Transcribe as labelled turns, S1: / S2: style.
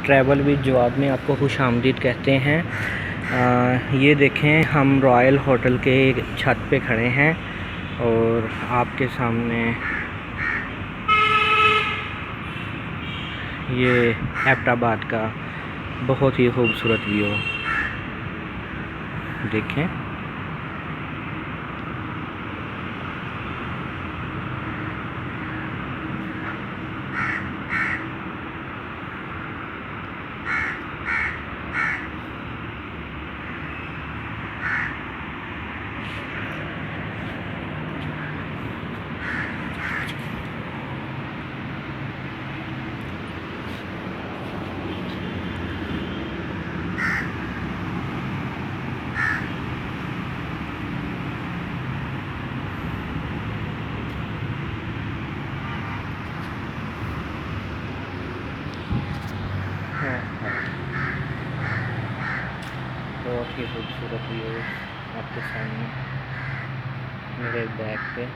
S1: Travel with Jawad में आपको खुशामदीद कहते हैं। ये देखें, हम रॉयल होटल के छत पे खड़े हैं और आपके सामने ये एबटाबाद का बहुत ही खूबसूरत व्यू देखें। बहुत ही खूबसूरत व्यू आपके सामने मेरे बैग पे।